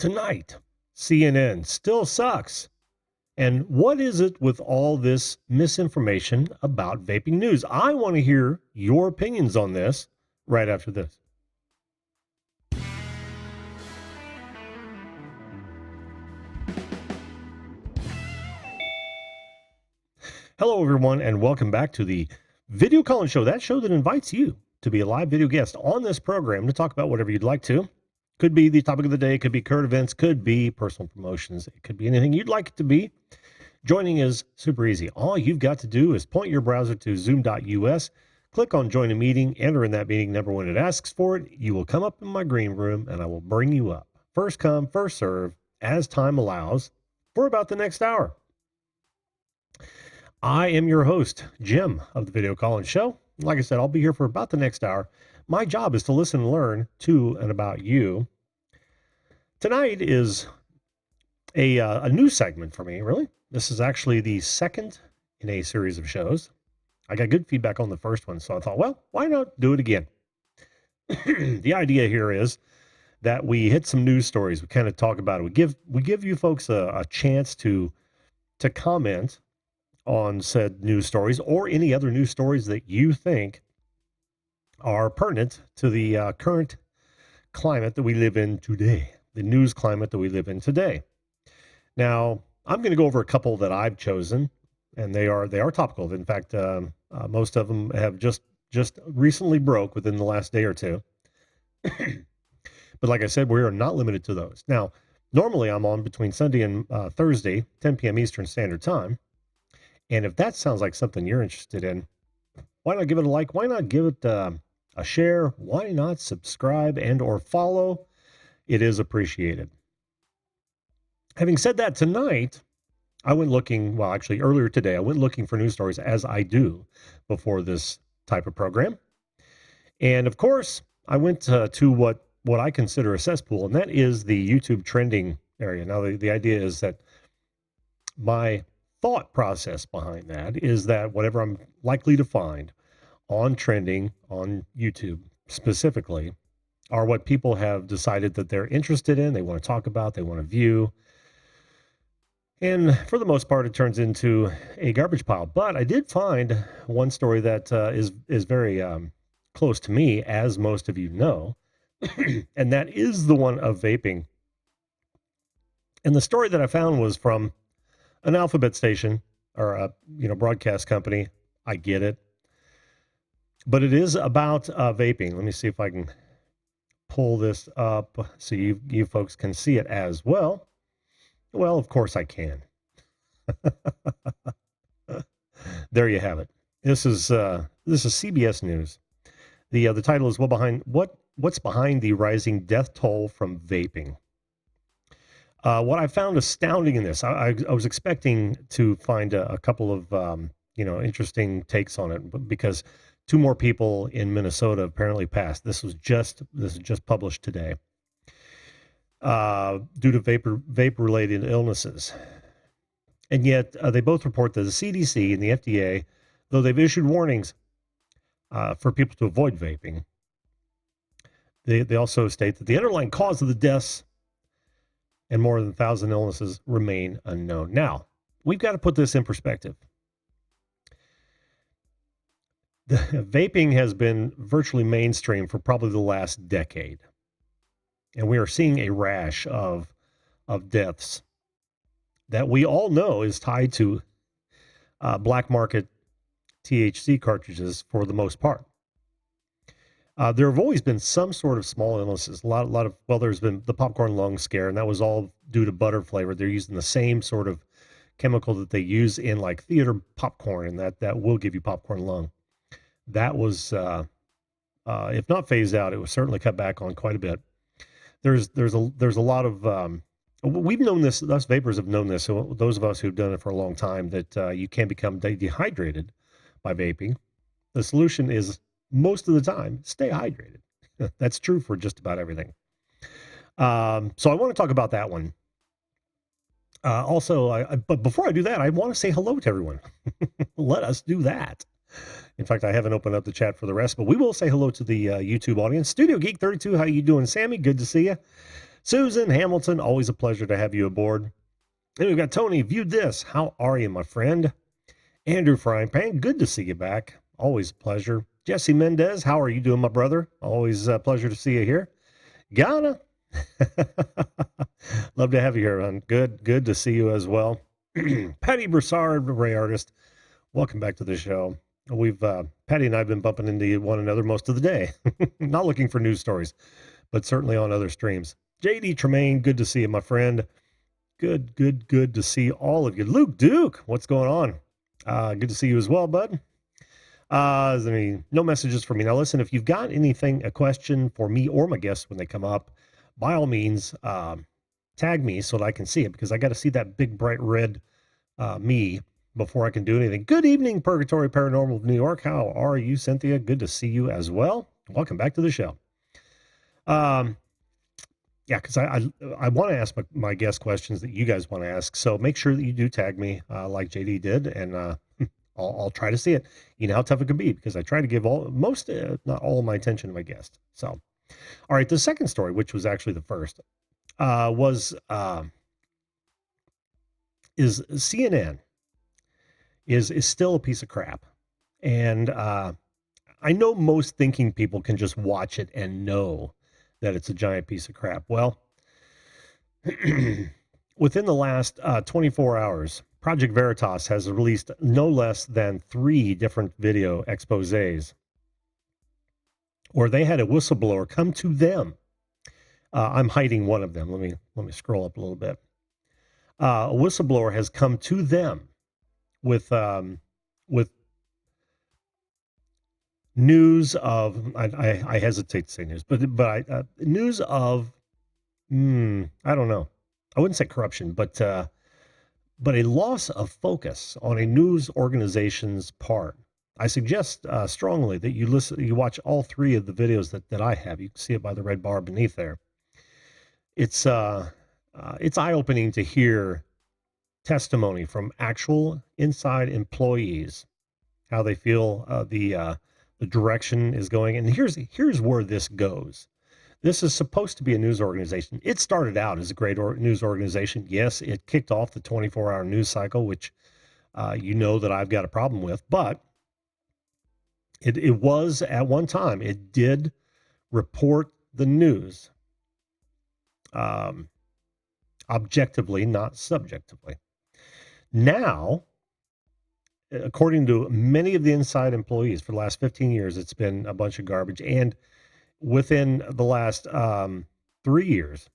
Tonight, CNN still sucks. And what is it with all this misinformation about vaping news? I want to hear your opinions on this right after this. Hello, everyone, and welcome back to the Video Calling Show, that show that invites you to be a live video guest on this program to talk about whatever you'd like to. Could be the topic of the day, could be current events, could be personal promotions, it could be anything you'd like it to be. Joining is super easy. All you've got to do is point your browser to zoom.us, click on join a meeting, enter in that meeting number when it asks for it. You will come up in my green room and I will bring you up. First come, first serve, as time allows, for about the next hour. I am your host, Jim, of the Video Calling Show. Like I said, I'll be here for about the next hour. My job is to listen and learn to and about you. Tonight is a new segment for me, really. This is actually the second in a series of shows. I got good feedback on the first one, so I thought, well, why not do it again? The idea here is that we hit some news stories. We kind of talk about it. We give you folks a chance to comment on said news stories or any other news stories that you think are pertinent to the current climate that we live in today, the news climate that we live in today. Now, I'm going to go over a couple that I've chosen, and they are topical. In fact, most of them have just recently broke within the last day or two. But like I said, we are not limited to those. Now, normally I'm on between Sunday and Thursday, 10 p.m. Eastern Standard Time. And if that sounds like something you're interested in, why not give it a like? Why not give it a share? Why not subscribe and or follow? It is appreciated. Having said that, tonight, I went looking, well, actually earlier today, I went looking for news stories as I do before this type of program. And of course, I went to what I consider a cesspool, and that is the YouTube trending area. Now, the idea is that my thought process behind that is that whatever I'm likely to find on trending on YouTube specifically are what people have decided that they're interested in, they want to talk about, they want to view. And for the most part, it turns into a garbage pile. But I did find one story that is very close to me, as most of you know, and that is the one of vaping. And the story that I found was from an alphabet station or a broadcast company. I get it, but it is about vaping. Let me see if I can pull this up so you folks can see it as well. Well, of course I can. There you have it. This is CBS News. The title is what's behind the rising death toll from vaping. What I found astounding in this, I was expecting to find a couple of interesting takes on it, because two more people in Minnesota apparently passed. This is just published today due to vape related illnesses, and yet they both report that the CDC and the FDA, though they've issued warnings for people to avoid vaping, they also state that the underlying cause of the deaths and more than 1,000 illnesses remain unknown. Now, we've got to put this in perspective. Vaping has been virtually mainstream for probably the last decade, and we are seeing a rash of deaths that we all know is tied to black market THC cartridges for the most part. There have always been some sort of small illnesses. A lot of, well, there's been the popcorn lung scare, and that was all due to butter flavor. They're using the same sort of chemical that they use in like theater popcorn, and that will give you popcorn lung. That was, if not phased out, it was certainly cut back on quite a bit. There's a lot of, we've known this, us vapors have known this, so those of us who've done it for a long time, that you can become dehydrated by vaping. The solution is, most of the time, stay hydrated. That's true for just about everything. So I want to talk about that one. But before I do that, I want to say hello to everyone. Let us do that. In fact, I haven't opened up the chat for the rest, but we will say hello to the YouTube audience. Studio Geek 32, how you doing, Sammy? Good to see you. Susan Hamilton, always a pleasure to have you aboard. And we've got Tony, viewed this. How are you, my friend? Andrew Frying Pan, good to see you back. Always a pleasure. Jesse Mendez, how are you doing, my brother? Always a pleasure to see you here. Ghana. Love to have you here, man. Good to see you as well. Patty Broussard, Ray Artist, welcome back to the show. We've Patty and I have been bumping into one another most of the day. Not looking for news stories, but certainly on other streams. JD Tremaine, good to see you, my friend. Good to see all of you. Luke Duke, what's going on? Good to see you as well, bud. No messages for me. Now listen, if you've got anything, a question for me or my guests when they come up, by all means, tag me so that I can see it, because I got to see that big bright red me before I can do anything. Good evening, Purgatory Paranormal of New York. How are you, Cynthia? Good to see you as well. Welcome back to the show. Yeah, because I want to ask my guest questions that you guys want to ask. So make sure that you do tag me like JD did, and I'll try to see it. You know how tough it can be, because I try to give most, not all of my attention to my guest. So, all right, the second story, which was actually the first, is CNN is still a piece of crap. And I know most thinking people can just watch it and know that it's a giant piece of crap. Well, within the last 24 hours, Project Veritas has released no less than 3 different video exposés where they had a whistleblower come to them. I'm hiding one of them. Let me scroll up a little bit. A whistleblower has come to them with news of, I hesitate to say news, but news of, I don't know. I wouldn't say corruption, but a loss of focus on a news organization's part. I suggest strongly that you watch all 3 of the videos that I have. You can see it by the red bar beneath there. It's eye-opening to hear testimony from actual inside employees, how they feel the direction is going. And here's where this goes. This is supposed to be a news organization. It started out as a great news organization. Yes, it kicked off the 24-hour news cycle, which you know that I've got a problem with. But it was, at one time, it did report the news objectively, not subjectively. Now, according to many of the inside employees for the last 15 years, it's been a bunch of garbage. And within the last 3 years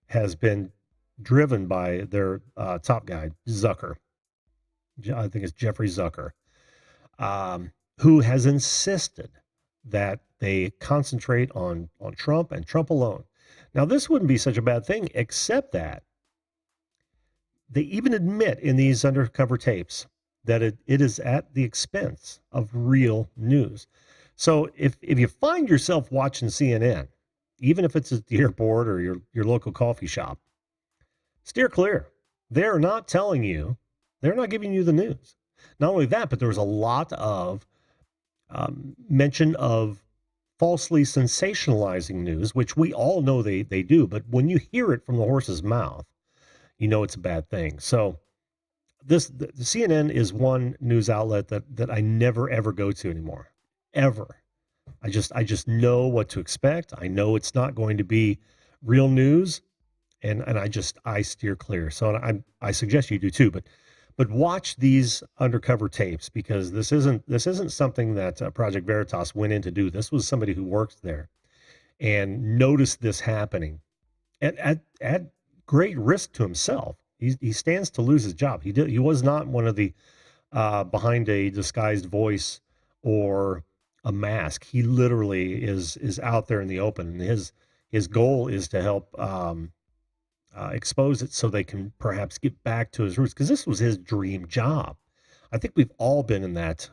has been driven by their top guy, Zucker. I think it's Jeffrey Zucker, who has insisted that they concentrate on Trump and Trump alone. Now, this wouldn't be such a bad thing, except that they even admit in these undercover tapes that it is at the expense of real news. So if you find yourself watching CNN, even if it's at the airport or your local coffee shop, steer clear. They're not telling you, they're not giving you the news. Not only that, but there was a lot of mention of falsely sensationalizing news, which we all know they do. But when you hear it from the horse's mouth, you know it's a bad thing. So the CNN is one news outlet that I never ever go to anymore, ever. I just know what to expect. I know it's not going to be real news, and I steer clear. So I suggest you do too. But watch these undercover tapes, because this isn't something that Project Veritas went in to do. This was somebody who worked there and noticed this happening at great risk to himself. He stands to lose his job. He was not one of the behind a disguised voice or a mask. He literally is out there in the open, and his goal is to help expose it so they can perhaps get back to his roots, because this was his dream job. I think we've all been in that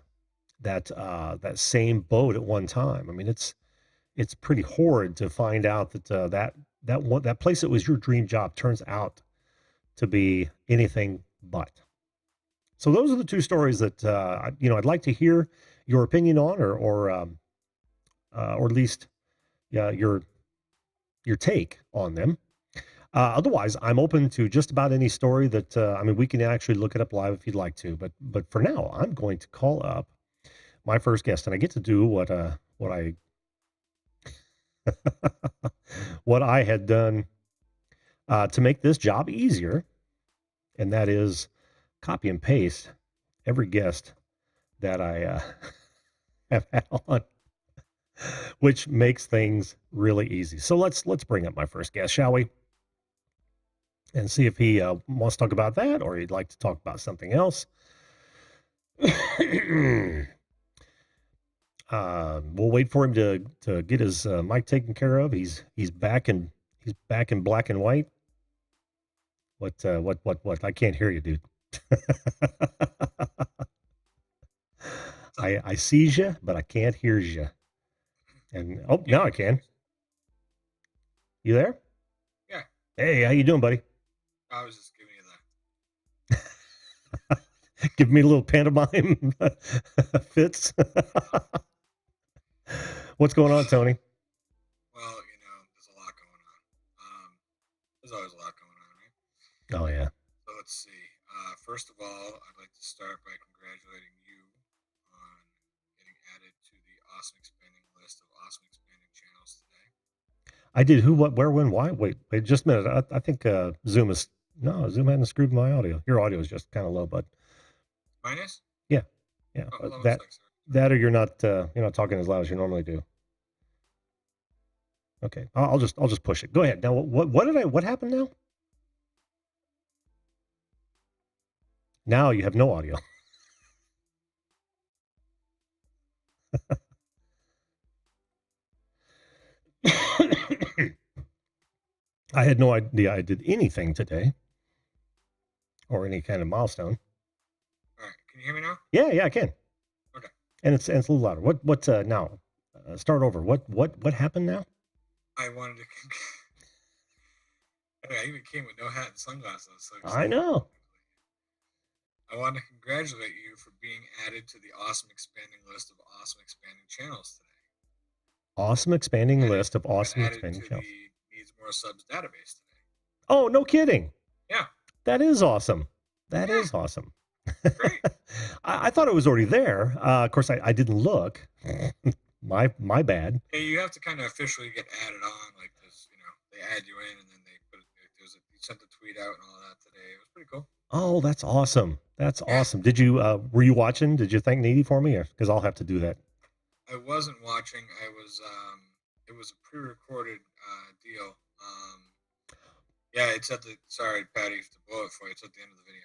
same boat at one time. I mean, it's pretty horrid to find out that that place that was your dream job turns out to be anything but. So those are the 2 stories that I'd like to hear your opinion on, or at least your take on them. Otherwise, I'm open to just about any story that, I mean, we can actually look it up live if you'd like to, but for now, I'm going to call up my first guest, and I get to do what I what I had done to make this job easier, and that is copy and paste every guest that I have had on, which makes things really easy. So let's bring up my first guest, shall we? And see if he wants to talk about that, or he'd like to talk about something else. We'll wait for him to get his mic taken care of. He's back in black and white. What? I can't hear you, dude. I sees you, but I can't hear you. And now I can. You there? Yeah. Hey, how you doing, buddy? I was just giving you that. Give me a little pantomime fits. What's going on, Tony? Well, there's a lot going on. There's always a lot going on, right? Oh, yeah. So let's see. First of all, I'd like to start by congratulating you on getting added to the awesome expanding list of awesome expanding channels today. I did who, what, where, when, why? Wait, just a minute. I think Zoom hadn't screwed my audio. Your audio is just kind of low, bud. Mine is? Yeah. Oh, that or you're not talking as loud as you normally do. Okay, I'll just push it. Go ahead. Now, what happened now? Now you have no audio. I had no idea I did anything today or any kind of milestone. All right. Can you hear me now? Yeah, I can. Okay. And it's a little louder. What now? Start over. What happened now? I wanted to. I even came with no hat and sunglasses. So I know. I want to congratulate you for being added to the awesome expanding list of awesome expanding channels today. Awesome expanding list of awesome expanding channels. The Needs More Subs database today. Oh, no kidding. Yeah. That is awesome. That is awesome. Great. I thought it was already there. Of course, I didn't look. my bad. Hey, you have to kind of officially get added on like this. They add you in, and then they put it. You sent the tweet out and all that today. It was pretty cool. Oh, that's awesome. That's awesome. Did you were you watching? Did you thank Needy for me? Because I'll have to do that. I wasn't watching. I was. It was a pre-recorded deal. Yeah, it's at the. Sorry, Patty, to blow it for you. It's at the end of the video.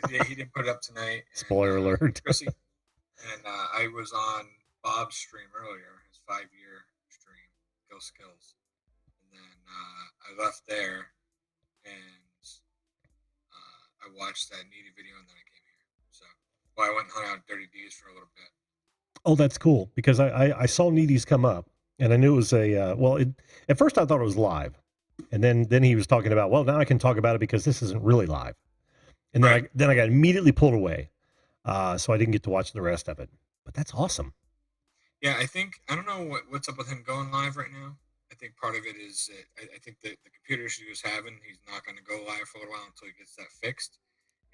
Yeah, he didn't put it up tonight. Spoiler alert. Chrissy, and I was on Bob's stream earlier, his 5-year stream, Go Skills, and then I left there, and I watched that Needy video, and then I came here. So, I went and hung out at Dirty D's for a little bit. Oh, that's cool, because I saw Needy's come up, and I knew it was a at first I thought it was live, and then he was talking about, well, now I can talk about it because this isn't really live, and then I got immediately pulled away, so I didn't get to watch the rest of it. But that's awesome. Yeah, I don't know what's up with him going live right now. I think part of it is I think that the computer issue he was having, he's not going to go live for a little while until he gets that fixed,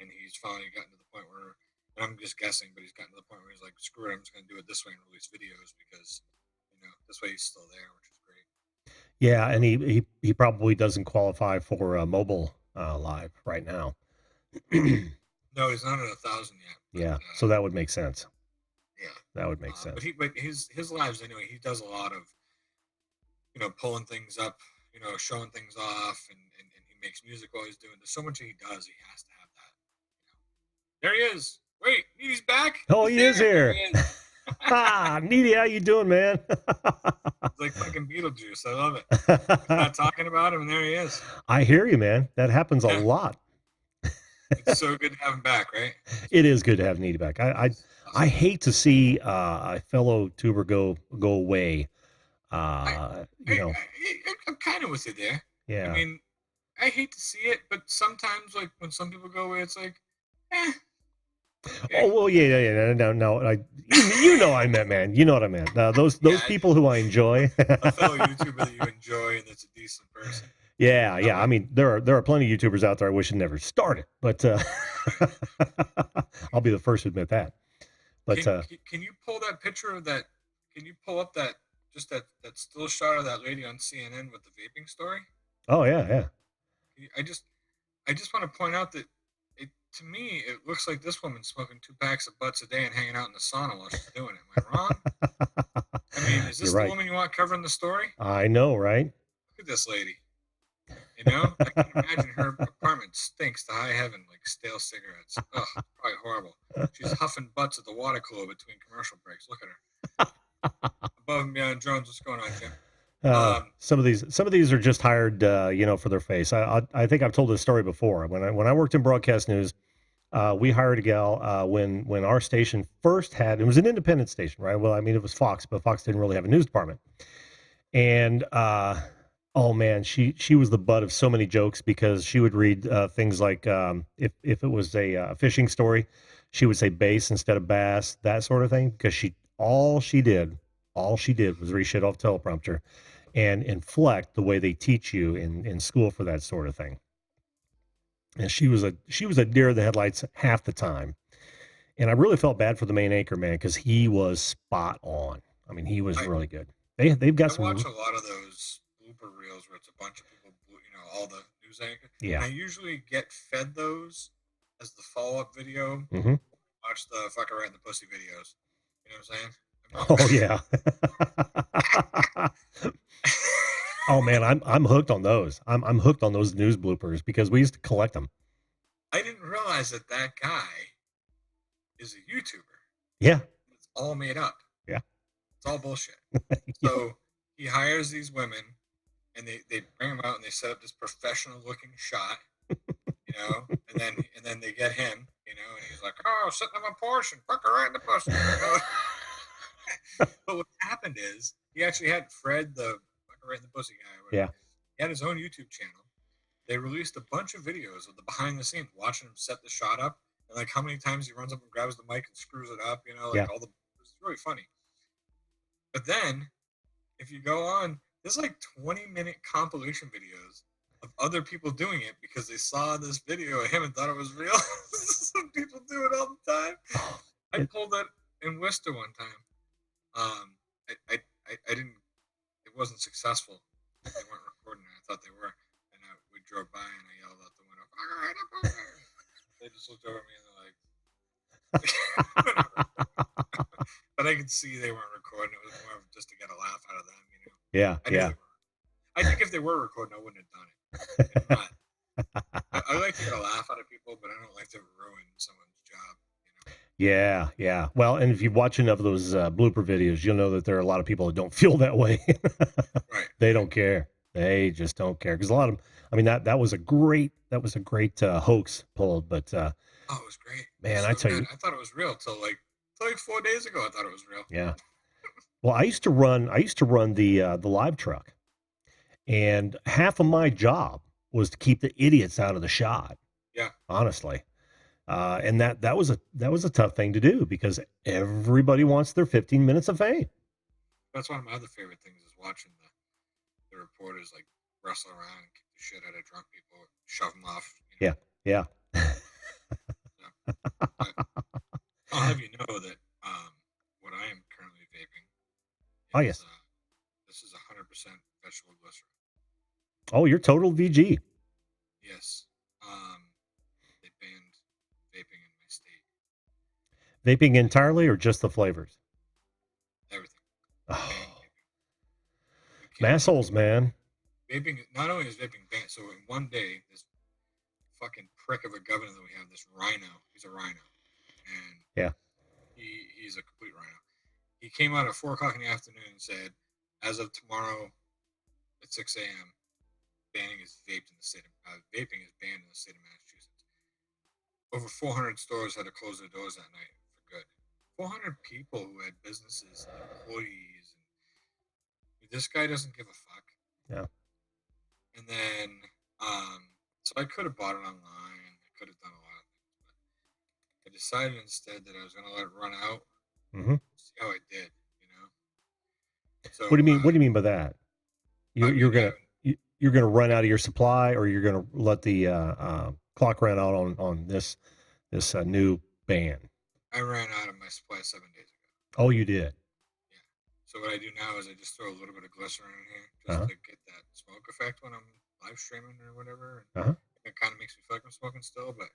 and he's finally gotten to the point where. And I'm just guessing, but he's gotten to the point where he's like, screw it, I'm just going to do it this way and release videos because, this way he's still there, which is great. Yeah, and he probably doesn't qualify for mobile live right now. No, he's not at 1,000 yet. But, yeah, so that would make sense. Yeah, that would make sense. But his lives anyway, he does a lot of, pulling things up, showing things off, and he makes music while he's doing. There's so much he does. He has to have that. There he is. Wait, Needy's back? Oh, he is here. Needy, how you doing, man? It's like fucking Beetlejuice. I love it. I'm not talking about him, and there he is. I hear you, man. That happens a lot. It's so good to have him back, right? It is good to have Needy back. I hate to see a fellow tuber go away. I'm kind of with you there. Yeah. I mean, I hate to see it, but sometimes, like, when some people go away, it's like, Okay. Oh well, yeah. No. You know I meant, man. You know what I meant. Yeah, Those people who I enjoy. a fellow YouTuber that you enjoy and that's a decent person. Yeah. I Okay. mean, there are plenty of YouTubers out there I wish had never started, but Right. I'll be the first to admit that. But Can you pull that picture of that? Can you pull up that just that still shot of that lady on CNN with the vaping story? oh yeah. I just want to point out that it to me it looks like this woman's smoking 2 packs of butts a day and hanging out in the sauna while she's doing it. Am I wrong? I mean, is You're this the right. woman you want covering the story? I know, right? Look at this lady. You know, I can imagine her apartment stinks to high heaven like stale cigarettes. Ugh, probably horrible. She's huffing butts at the water cooler between commercial breaks. Look at her. Above and beyond drones. What's going on, Jim? Some of these are just hired, for their face. I think I've told this story before. When I worked in broadcast news, we hired a gal when our station first had, it was an independent station, right? Well, I mean, it was Fox, but Fox didn't really have a news department. And oh man, she was the butt of so many jokes because she would read things like if it was a fishing story, she would say bass instead of bass, that sort of thing. Because all she did was read shit off teleprompter and inflect the way they teach you in school for that sort of thing. And she was a deer in the headlights half the time. And I really felt bad for the main anchor man because he was spot on. I mean, he was I really good. They've got I watch some. a lot of those blooper reels where it's a bunch of people, all the news anchors, and Yeah. I usually get fed those as the follow up video. Hmm. Watch the fucker right in the pussy videos. You know what I'm saying? Oh yeah. Oh man, I'm hooked on those. I'm hooked on those news bloopers because we used to collect them. I didn't realize that that guy is a YouTuber. Yeah. It's all made up. Yeah. It's all bullshit. Yeah. So he hires these women, and they bring him out and they set up this professional looking shot, and then they get him, and he's like, oh, sitting in my Porsche and fuck her right in the pussy. But what happened is he actually had Fred, the fuck her right in the pussy guy, or whatever. Yeah. He had his own YouTube channel. They released a bunch of videos of the behind the scenes, watching him set the shot up, and like how many times he runs up and grabs the mic and screws it up, Yeah. it's really funny. But then if you go on, there's like 20-minute compilation videos of other people doing it because they saw this video of him and thought it was real. Some people do it all the time. I It- pulled that in Worcester one time. I didn't. It wasn't successful. They weren't recording it. I thought they were, and we drove by and I yelled out the window. They just looked over at me and they're like. But I could see they weren't recording. It was more just to get a laugh out of them, yeah. I knew Yeah. they were. I think if they were recording, I wouldn't have done it. If not, I like to get a laugh out of people, but I don't like to ruin someone's job. Yeah. Well, and if you watch enough of those blooper videos, you'll know that there are a lot of people that don't feel that way. Right, They right. don't care. They just don't care because a lot of them. I mean that was a great hoax pulled, but Oh, it was great. It was man, I so tell good. you, I thought it was real till like 4 days ago. I thought it was real. yeah. Well, I used to run the live truck, and half of my job was to keep the idiots out of the shot. Yeah, Honestly, and that was a tough thing to do because everybody wants their 15 minutes of fame. that's one of my other favorite things is watching the reporters like wrestle around and kick the shit out of drunk people, shove them off. Yeah, yeah. So, but I'll have you know that what I am currently vaping Oh is yes. this is 100% vegetable glycerin. Oh, you're total VG. Yes. They banned vaping in my state. Vaping entirely or just the flavors? Everything. Banned Oh, vaping. You can't do massholes, man. vaping. Not only is vaping banned, so in one day, this fucking prick of a governor that we have, this rhino, he's a rhino, and Yeah. he's a complete rhino. He came out at 4 o'clock in the afternoon and said, as of tomorrow at 6 a.m., banning is vaped in the state of vaping is banned in the state of Massachusetts. Over 400 stores had to close their doors that night for good. 400 people who had businesses and employees, and this guy doesn't give a fuck. Yeah. And then, so I could have bought it online. I could have done a lot of things, but I decided instead that I was gonna let it run out, Mm-hmm. see how it did. You know. So What do you mean? What do you mean by that? I You're mean, gonna you're gonna run out of your supply, or you're gonna let the clock run out on this new ban? I ran out of my supply 7 days ago. Oh, you did. Yeah. So what I do now is I just throw a little bit of glycerin in here just Uh-huh. to get that smoke effect when I'm live streaming or whatever. And Uh-huh. it kind of makes me feel like I'm smoking still, but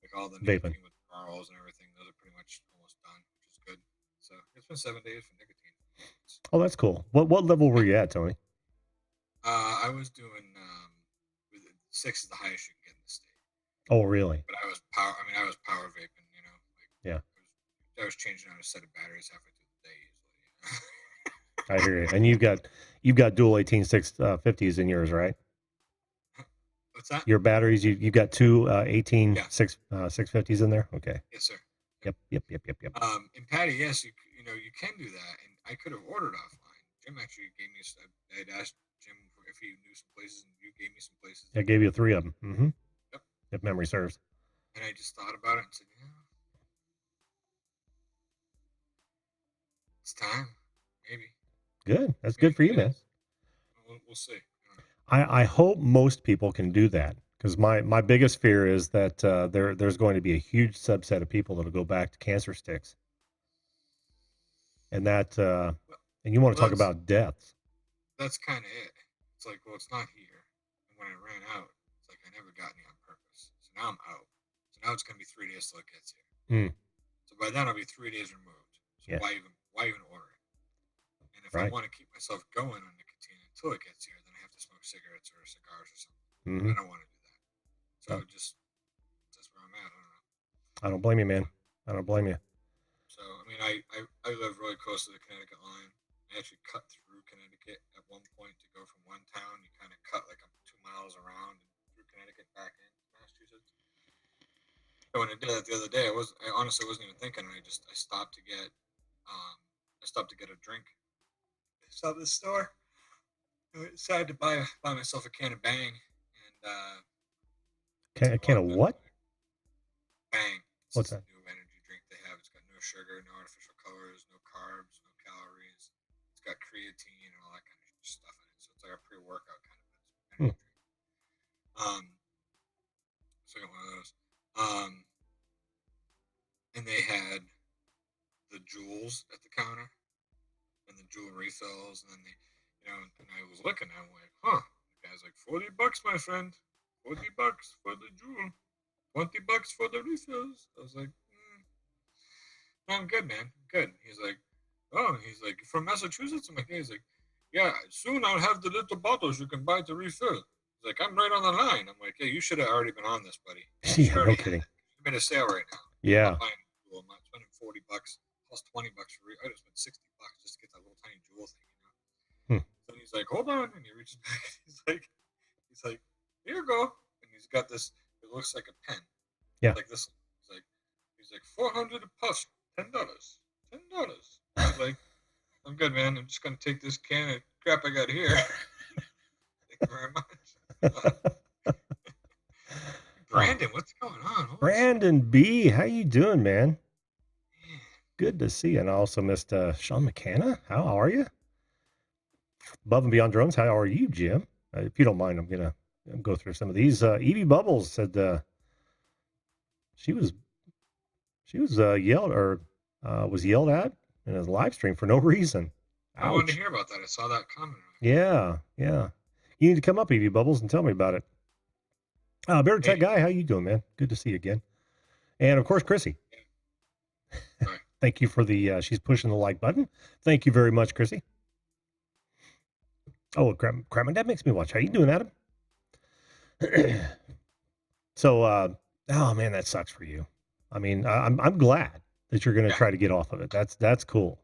like all the Vaping. nicotine withdrawals and everything, those are pretty much almost done, which is good. So it's been 7 days for nicotine. Oh, that's cool. What level were Yeah. you at, Tony? I was doing with 6 is the highest you can get in the state. Oh, really? But I was power. I mean, I was power vaping. You know, like Yeah, I was changing out a set of batteries halfway through the day usually. You know? I hear you. And you've got dual 18650s in yours, right? What's that? Your batteries, you've got two Yeah. 650s in there. Okay. Yes, sir. Yep. And Patty, yes, you know you can do that, and I could have ordered offline. Jim actually gave me. I had asked Jim if he knew some places, and you gave me some places. I gave you 3 of them. Mm-hmm. Yep. If memory serves. And I just thought about it and said, yeah, it's time. Maybe. Good. That's Maybe good for you, man. We'll see. I hope most people can do that, because my biggest fear is that there's going to be a huge subset of people that'll go back to cancer sticks, and and you want to talk about deaths. That's kind of it. It's like, well, it's not here. And when I ran out, it's like I never got any on purpose. So now I'm out. So now it's gonna be 3 days till it gets here. Mm. So by then I'll be 3 days removed. So Yeah. why even order it? And if Right. I want to keep myself going on nicotine until it gets here, then I have to smoke cigarettes or cigars or something. Mm-hmm. I don't want to do that. So that's where I'm at. I don't know. I don't blame you, man. I don't blame you. So I mean, I live really close to the Connecticut line. I actually cut through Connecticut at one point to go from one town. You kind of cut like 2 miles around and through Connecticut back into Massachusetts. So when I did that the other day, I honestly wasn't even thinking. I stopped to get a drink. I stopped at the store. I decided to buy myself a can of Bang, and A can of what? Bang. It's What's this that? new energy drink they have. It's got no sugar, no artificial colors, no carbs, no calories. It's got creatine and all that kind of stuff in it. So it's like a pre-workout kind of energy drink. So I got one of those. And they had the jewels at the counter and the jewel refills, and then and I was looking, I'm like, huh. The guy's like, $40, my friend. $40 for the jewel. $20 for the refills. I was like, no, I'm good, man. I'm good. He's like, oh, from Massachusetts? I'm like, yeah. He's like, yeah, soon I'll have the little bottles you can buy to refill. He's like, I'm right on the line. I'm like, yeah, you should have already been on this, buddy. Yeah, no kidding. You've been a sale right now. Yeah. I'm buying a jewel. I'm not spending $40 plus $20 for I just spent $60 just to get that little tiny jewel thing, So he's like, hold on, and he reaches back. He's like, here you go, and he's got this. It looks like a pen. Yeah. Like this. He's like 400 plus $10. He's like, I'm good, man. I'm just gonna take this can of crap I got here. Thank you very much. Brandon, what's going on? Holy Brandon B, how you doing, man? Good to see you. And I also missed Sean McKenna. How are you? Above and Beyond Drones, how are you, Jim? If you don't mind, I'm gonna go through some of these. Evie Bubbles said she was yelled at in a live stream for no reason. Ouch. I wanted to hear about that. I saw that comment. Yeah. You need to come up, Evie Bubbles, and tell me about it. Bear Tech Guy, how you doing, man? Good to see you again. And of course, Chrissy. Right. Thank you for she's pushing the like button. Thank you very much, Chrissy. Oh, crap, that makes me watch. How you doing, Adam? So, oh man, that sucks for you. I mean, I'm glad that you're going to try to get off of it. That's cool.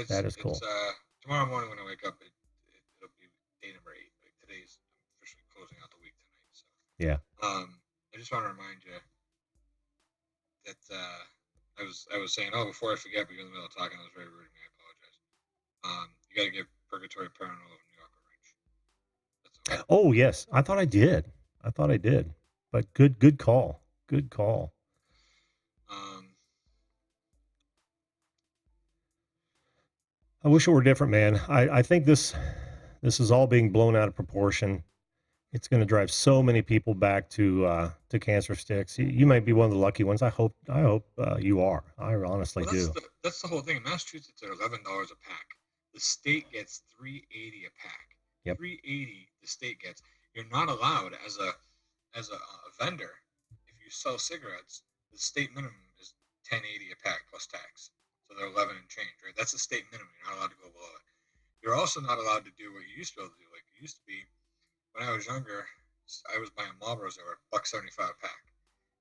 That is cool. Tomorrow morning when I wake up, it'll be day number 8. Like today's officially closing out the week tonight. So yeah. I just want to remind you that I was saying, before I forget, but you're in the middle of talking, I was very rude of me. I apologize. You got to give Purgatory Paranormal of New York a wrench. Oh yes, I thought I did. But good call. Good call. I wish it were different, man. I think this is all being blown out of proportion. It's going to drive so many people back to cancer sticks. You might be one of the lucky ones. I hope you are. I honestly Well, that's do. the whole thing. In Massachusetts, they're $11 a pack. The state gets $3.80 a pack. Yep. $3.80 the state gets. You're not allowed as a vendor. If you sell cigarettes, the state minimum is $10.80 a pack plus tax. So they're 11 and change, right? That's the state minimum. You're not allowed to go below it. You're also not allowed to do what you used to be able to do. Like it used to be when I was younger, I was buying Marlboros. They were $1.75 a pack.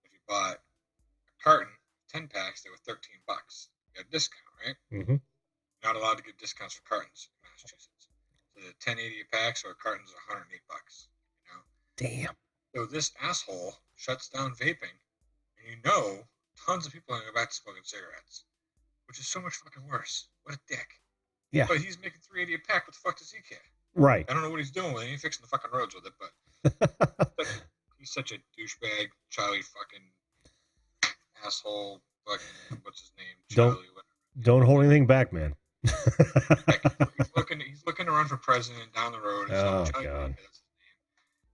If you bought a carton, 10 packs, they were $13. You got a discount, right? Hmm. Not allowed to give discounts for cartons in Massachusetts. So the 10.80 a pack, so a carton's $108. You know. Damn. So this asshole shuts down vaping, and tons of people are going to go back to smoking cigarettes, which is so much fucking worse. What a dick. Yeah. But he's making $3.80 a pack. What the fuck does he care? Right. I don't know what he's doing with it. He ain't fixing the fucking roads with it, but he's such a douchebag, Charlie fucking asshole. Fucking what's his name? Charlie. Don't hold anything back, man. He's looking to run for president down the road. Oh, Charlie, God. that's his name.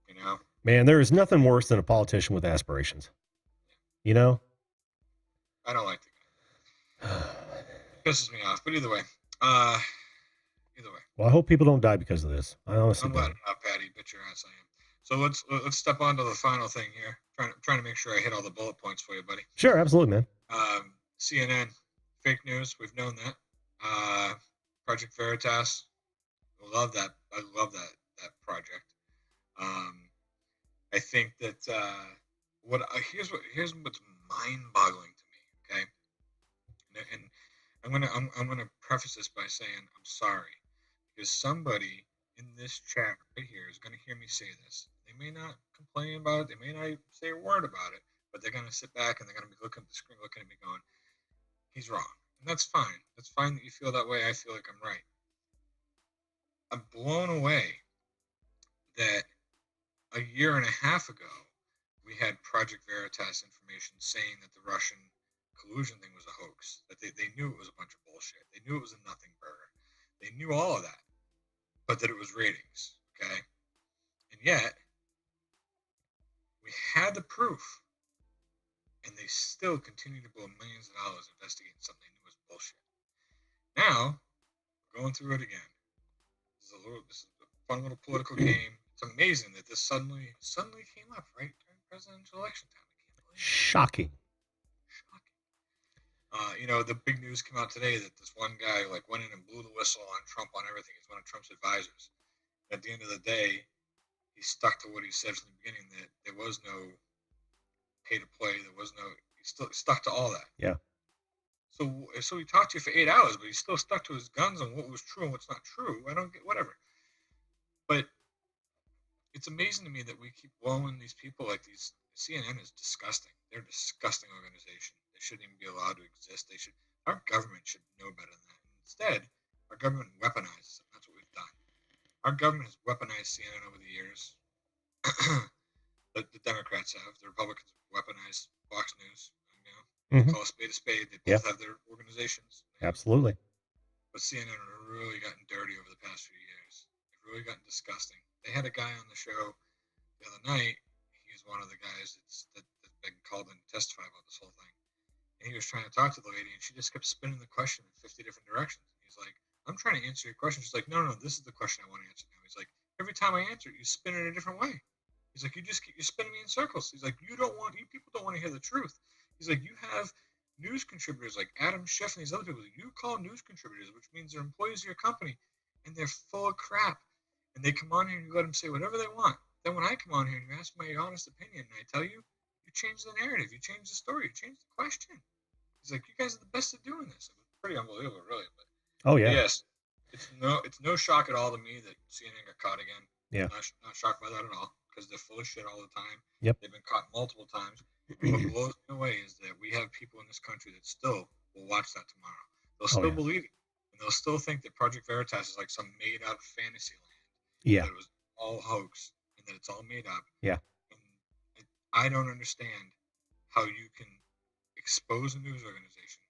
You know. Man, there is nothing worse than a politician with aspirations. You know? I don't like the guy. Pisses me off. But either way. Well, I hope people don't die because of this. I honestly I'm don't. letting up, Patty. Bitch your ass I am. So let's step on to the final thing here. Trying to make sure I hit all the bullet points for you, buddy. Sure, absolutely, man. CNN, fake news. We've known that. Project Veritas. I love that project. I think that here's what's mind-boggling to me. Okay, and I'm gonna preface this by saying I'm sorry because somebody in this chat right here is gonna hear me say this. They may not complain about it. They may not say a word about it, but they're gonna sit back and they're gonna be looking at the screen, looking at me, going, "He's wrong," and that's fine. That's fine that you feel that way. I feel like I'm right. I'm blown away that a year and a half ago, we had Project Veritas information saying that the Russian collusion thing was a hoax, that they knew it was a bunch of bullshit. They knew it was a nothing burger. They knew all of that, but that it was ratings, okay? And yet, we had the proof, and they still continue to blow millions of dollars investigating something they knew was bullshit. Now, we're going through it again. This is a fun little political game. It's amazing that this suddenly came up right during presidential election time. I can't believe it. Shocking. The big news came out today that this one guy went in and blew the whistle on Trump on everything. He's one of Trump's advisors. At the end of the day, he stuck to what he said from the beginning, that there was no pay to play. He still stuck to all that. Yeah. So he talked to you for 8 hours, but he still stuck to his guns on what was true and what's not true. I don't get whatever. But it's amazing to me that we keep blowing these people like these. CNN is disgusting. They're a disgusting organization. They shouldn't even be allowed to exist. Our government should know better than that. Instead, our government weaponizes them. That's what we've done. Our government has weaponized CNN over the years. the Democrats have. The Republicans have weaponized Fox News. Call a spade a spade. They both have their organizations. Absolutely. But CNN have really gotten dirty over the past few years. They've really gotten disgusting. They had a guy on the show the other night. He's one of the guys that's been called in to testify about this whole thing. And he was trying to talk to the lady, and she just kept spinning the question in 50 different directions. He's like, "I'm trying to answer your question." She's like, No, this is the question I want to answer now. He's like, "Every time I answer it, you spin it a different way." He's like, "You're spinning me in circles." He's like, you people don't want to hear the truth." He's like, "You have news contributors like Adam Schiff and these other people that you call news contributors, which means they're employees of your company, and they're full of crap. And they come on here and you let them say whatever they want. Then when I come on here and you ask my honest opinion, and I tell you, you change the narrative, you change the story, you change the question." He's like, "You guys are the best at doing this." It was pretty unbelievable, really. But yes, it's no shock at all to me that CNN got caught again. Yeah, not shocked by that at all, because they're full of shit all the time. Yep. They've been caught multiple times. What blows me away is that we have people in this country that still will watch that tomorrow. They'll still believe it, and they'll still think that Project Veritas is like some made up fantasy land. Yeah, that it was all hoax and that it's all made up. Yeah, and I don't understand how you can expose a news organization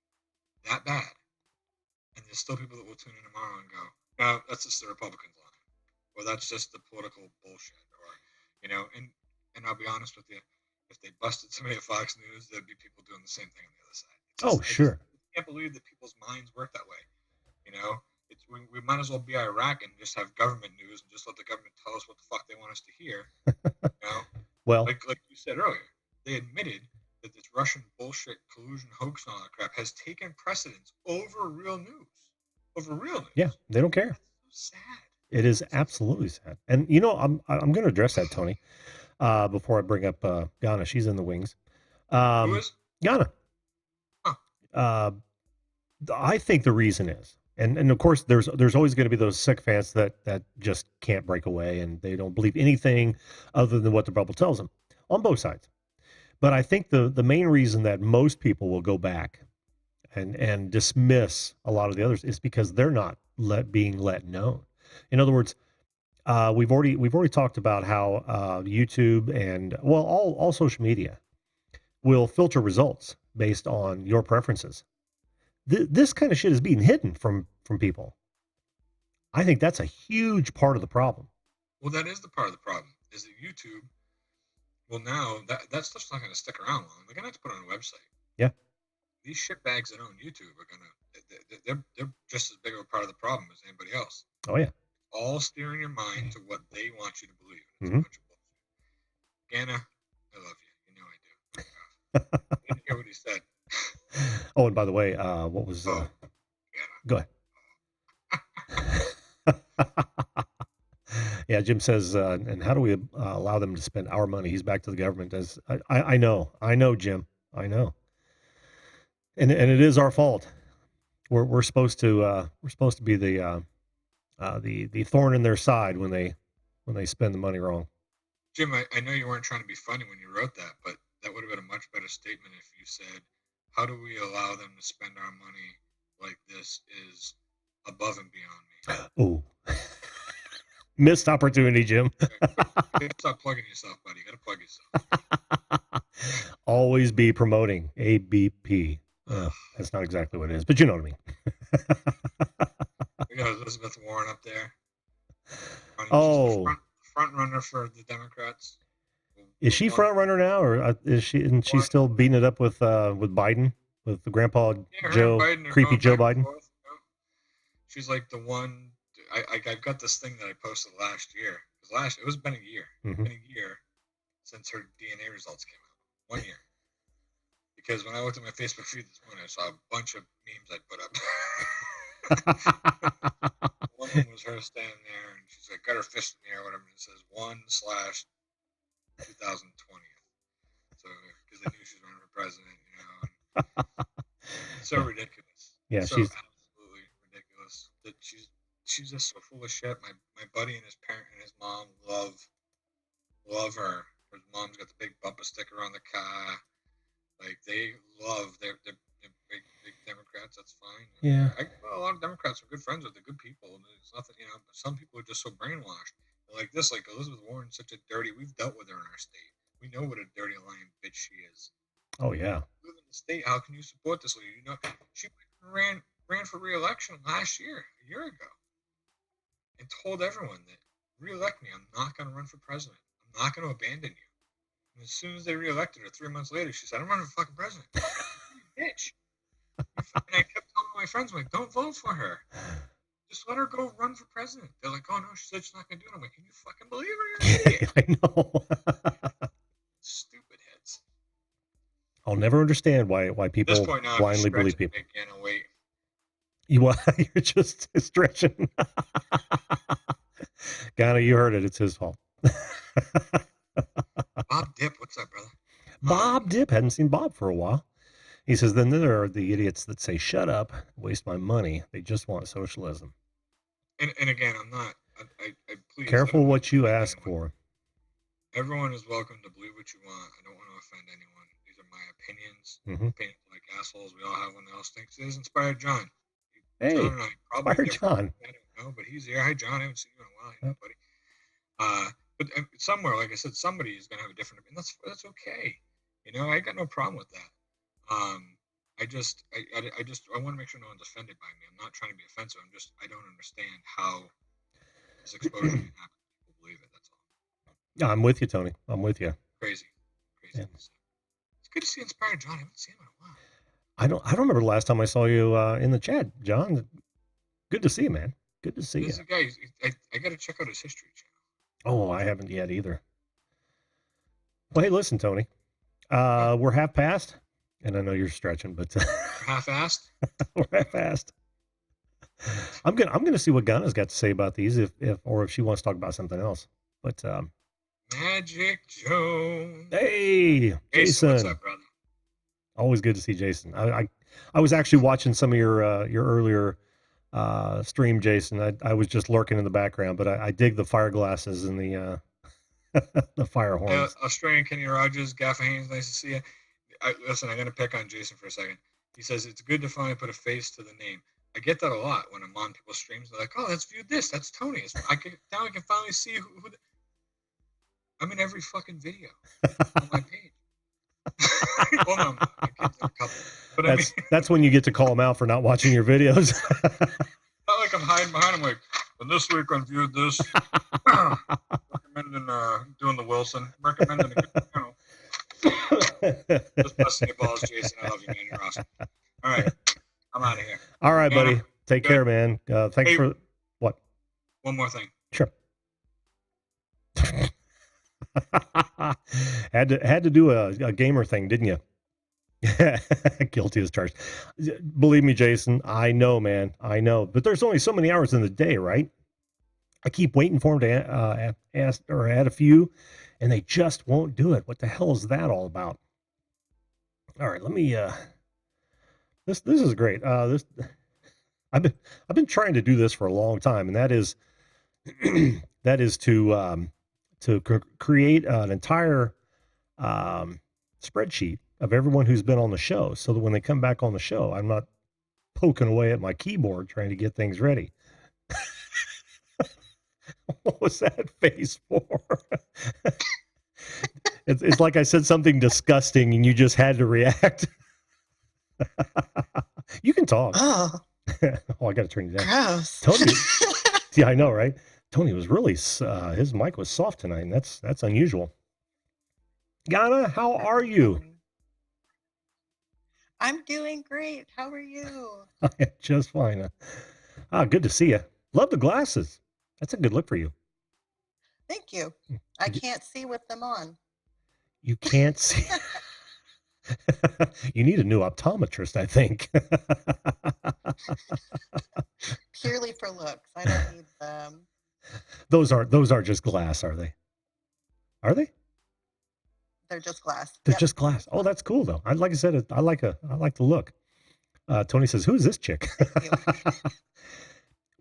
that bad And there's still people that will tune in tomorrow and go, no, that's just the Republicans line, or that's just the political bullshit, or and I'll be honest with you, if they busted somebody at Fox News, there'd be people doing the same thing on the other side. Oh, I just sure. can't believe that people's minds work that way. We might as well be Iraq and just have government news and just let the government tell us what the fuck they want us to hear. Well, like you said earlier, they admitted that this Russian bullshit collusion hoax and all that crap has taken precedence over real news. Over real news. Yeah, they don't care. That's so sad. It is absolutely sad. And I'm going to address that, Tony. Before I bring up Ghana, she's in the wings. Who is Ghana? Huh. I think the reason is, and of course, there's always going to be those sycophants that just can't break away and they don't believe anything other than what the Bible tells them on both sides. But I think the main reason that most people will go back and dismiss a lot of the others is because they're not being let known. In other words, we've already talked about how YouTube and all social media will filter results based on your preferences. This kind of shit is being hidden from people. I think that's a huge part of the problem. Well, that is the part of the problem. Is that YouTube? Well, now that stuff's not going to stick around long. They're going to have to put it on a website. Yeah. These shitbags that own YouTube are they're just as big of a part of the problem as anybody else. Oh yeah. All steering your mind to what they want you to believe. It's Mm-hmm. a bunch of bullshit. Anna, I love you. You know I do. I didn't hear what he said. Oh, and by the way, what was? Go ahead. Yeah, Jim says, and how do we allow them to spend our money? He's back to the government. As I know, Jim, I know, and it is our fault. We're supposed to be the thorn in their side when they spend the money wrong. Jim, I know you weren't trying to be funny when you wrote that, but that would have been a much better statement if you said, how do we allow them to spend our money like this is above and beyond me? Oh, missed opportunity, Jim. Stop plugging yourself, buddy. You got to plug yourself. Always be promoting ABP. That's not exactly what it is, but you know what I mean. We got Elizabeth Warren up there. Oh, front runner for the Democrats. Is she front runner now, or is she? Isn't she still beating it up with Biden, with the Grandpa Joe, creepy Joe Biden? She's like the one. I've got this thing that I posted last year. It was been a year. Mm-hmm. Been a year since her DNA results came out. 1 year. Because when I looked at my Facebook feed this morning, I saw a bunch of memes I put up. One of them was her standing there, and she's like, got her fist in the air, whatever, and it says 1/2020. So, because they knew she was running for president, And so ridiculous. Yeah, so she's absolutely ridiculous. That she's just so full of shit. My buddy and his parent and his mom love her. Her mom's got the big bumper sticker on the car. Like they love their big Democrats. That's fine. Yeah. A lot of Democrats are good friends with. They're good people. There's nothing, But some people are just so brainwashed. Like this, like Elizabeth Warren's such a dirty. We've dealt with her in our state. We know what a dirty lying bitch she is. Oh yeah. You live in the state. How can you support this lady? She ran for re-election last year, a year ago, and told everyone that re-elect me. I'm not going to run for president. I'm not going to abandon you. And as soon as they re-elected her, 3 months later, she said, I'm running for fucking president. Bitch. And I kept telling my friends, I'm like, don't vote for her. Just let her go run for president. They're like, oh, no, she said she's not going to do it. I'm like, can you fucking believe her? You're an idiot. I know. Stupid heads. I'll never understand why people at this point now, blindly believe people. Wait. You're just stretching. Ghana, you heard it. It's his fault. Bob Dip, what's up, brother? Bob Dip, hadn't seen Bob for a while. He says, then there are the idiots that say, shut up, waste my money. They just want socialism. And again, I'm not, I please. Careful what you ask for. Everyone is welcome to believe what you want. I don't want to offend anyone. These are my opinions. Mm-hmm. Opinions like assholes. We all have one else thinks it is. Inspired John. Hey, John and I probably Inspired John. I don't know, but he's here. Hi, John. I haven't seen you in a while, buddy. But somewhere, like I said, somebody is going to have a different opinion. That's okay. I got no problem with that. I want to make sure no one's offended by me. I'm not trying to be offensive. I don't understand how this exposure can happen. People believe it. That's all. I'm with you, Tony. I'm with you. Crazy. Yeah. It's good to see Inspired John. I haven't seen him in a while. I don't remember the last time I saw you in the chat, John. Good to see you, man. Good to see you. This is a guy. I got to check out his history channel. Oh, I haven't yet either. Well, hey, listen, Tony. We're half past, and I know you're stretching, but half-assed. we're half-assed. I'm gonna see what Ghana's got to say about these, if she wants to talk about something else. But Magic Joe. Hey, Jason. What's up, brother? Always good to see Jason. I was actually watching some of your earlier stream, Jason. I was just lurking in the background, but I dig the fire glasses and the the fire horns. Australian Kenny Rogers, Gaffer Haynes, nice to see you. Listen, I'm gonna pick on Jason for a second. He says it's good to finally put a face to the name. I get that a lot when I'm on people's streams. They're like, "Oh, let's view this. That's Tony." Now I can finally see who I'm in every fucking video on my page. Well, no, my kids have a couple. But that's when you get to call them out for not watching your videos. Not like I'm hiding behind them. Like, well, this week I viewed this. Recommending doing the Wilson. Recommending a good channel. Just busting your balls, Jason. I love you, man. You're awesome. All right, I'm out of here. All right, buddy. Take care, man. Thanks for what? One more thing. Sure. had to do a gamer thing, didn't you? Guilty as charged. Believe me, Jason, I know, man. I know. But there's only so many hours in the day, right? I keep waiting for them to ask or add a few, and they just won't do it. What the hell is that all about? All right, let me. This is great. I've been trying to do this for a long time, and that is to create an entire spreadsheet of everyone who's been on the show, so that when they come back on the show, I'm not poking away at my keyboard trying to get things ready. What was that face for? It's like I said something disgusting and you just had to react. You can talk. Oh, I got to turn you down. gross. Tony, yeah, I know, right? Tony was really his mic was soft tonight, and that's unusual. Ghana, how are you? I'm doing great. How are you? Just fine. Good to see you. Love the glasses. That's a good look for you. Thank you. I can't see with them on. You can't see. You need a new optometrist, I think. Purely for looks. I don't need them. Those are just glass, are they? Are they? They're just glass. They're just glass. Oh, that's cool though. Like I said, I like the look. Tony says, "Who's this chick?"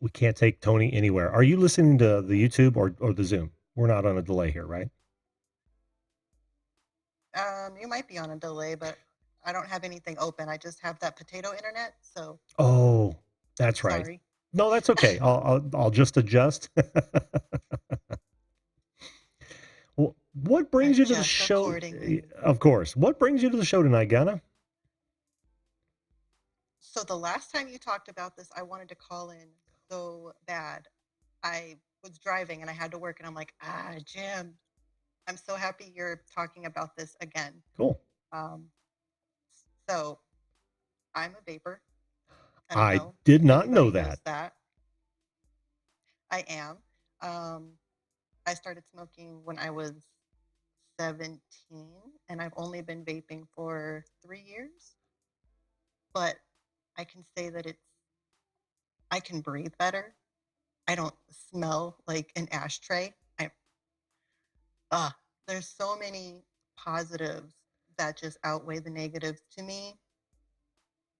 We can't take Tony anywhere. Are you listening to the YouTube or the Zoom? We're not on a delay here, right? You might be on a delay, but I don't have anything open. I just have that potato internet. So. Oh, that's right. Sorry. No, that's okay. I'll just adjust. Well, what brings you to the show? Of course. What brings you to the show tonight, Ghana? So the last time you talked about this, I wanted to call in so bad. I was driving and I had to work, and I'm like, Jim, I'm so happy you're talking about this again. Cool. So I'm a vapor. I did not know that. I am. I started smoking when I was 17, and I've only been vaping for 3 years. But I can say that I can breathe better. I don't smell like an ashtray. There's so many positives that just outweigh the negatives to me.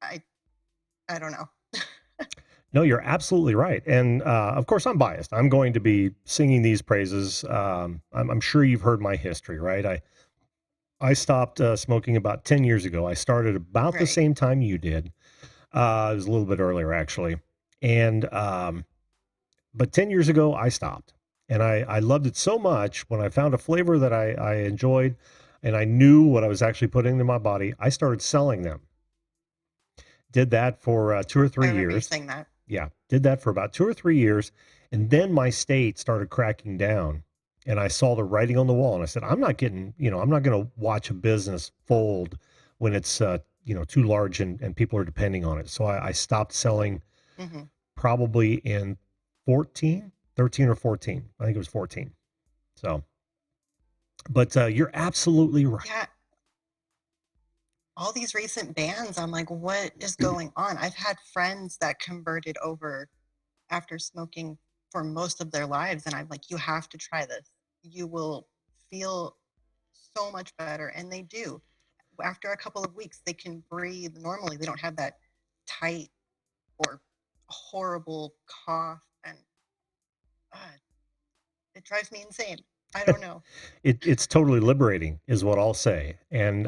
I don't know. No, you're absolutely right. And of course, I'm biased. I'm going to be singing these praises. I'm sure you've heard my history, right? I stopped smoking about 10 years ago. I started about the same time you did. It was a little bit earlier, actually. And but 10 years ago, I stopped. And I loved it so much when I found a flavor that I enjoyed and I knew what I was actually putting into my body. I started selling them. Did that for 2 or I 3 remember you years. saying that. Yeah, did that for about 2 or 3 years, and then my state started cracking down, and I saw the writing on the wall, and I said, "I'm not getting, I'm not gonna watch a business fold when it's, too large and people are depending on it." So I stopped selling Hmm. probably in 13 or 14. I think it was 14. So, but, you're absolutely right. Yeah, all these recent bans, I'm like, what is going on? I've had friends that converted over after smoking for most of their lives, and I'm like, you have to try this. You will feel so much better. And they do. After a couple of weeks, they can breathe normally. They don't have that tight or horrible cough. And uh, it drives me insane. I don't know. It's totally liberating is what I'll say, and,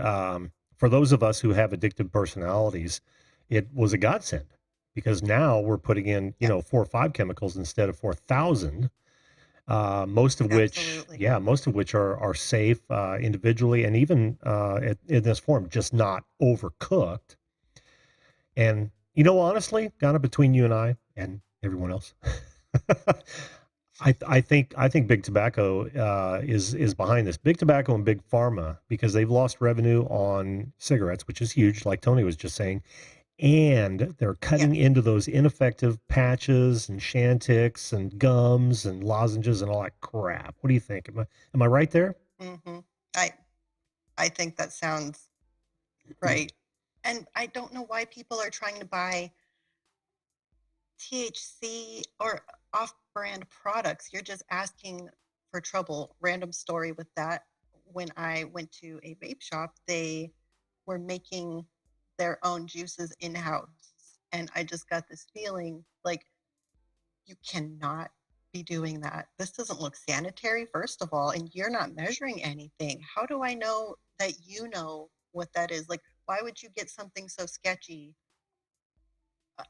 for those of us who have addictive personalities, it was a godsend because now we're putting in, Yes, 4 or 5 chemicals instead of 4,000, absolutely. most of which are safe, individually and even, in this form, just not overcooked, and, honestly, kinda between you and I and everyone else, I think big tobacco is behind this. Big tobacco and big pharma because they've lost revenue on cigarettes, which is huge, like Tony was just saying, and they're cutting Yes. into those ineffective patches and Shantix and gums and lozenges and all that crap. What do you think? Am I right there? Hmm. I I think that sounds right. And I don't know why people are trying to buy THC or off-brand products. You're just asking for trouble. Random story with that. When I went to a vape shop, they were making their own juices in-house. And I just got this feeling like you cannot be doing that. This doesn't look sanitary, first of all, and you're not measuring anything. How do I know that you know what that is? Like, why would you get something so sketchy uh,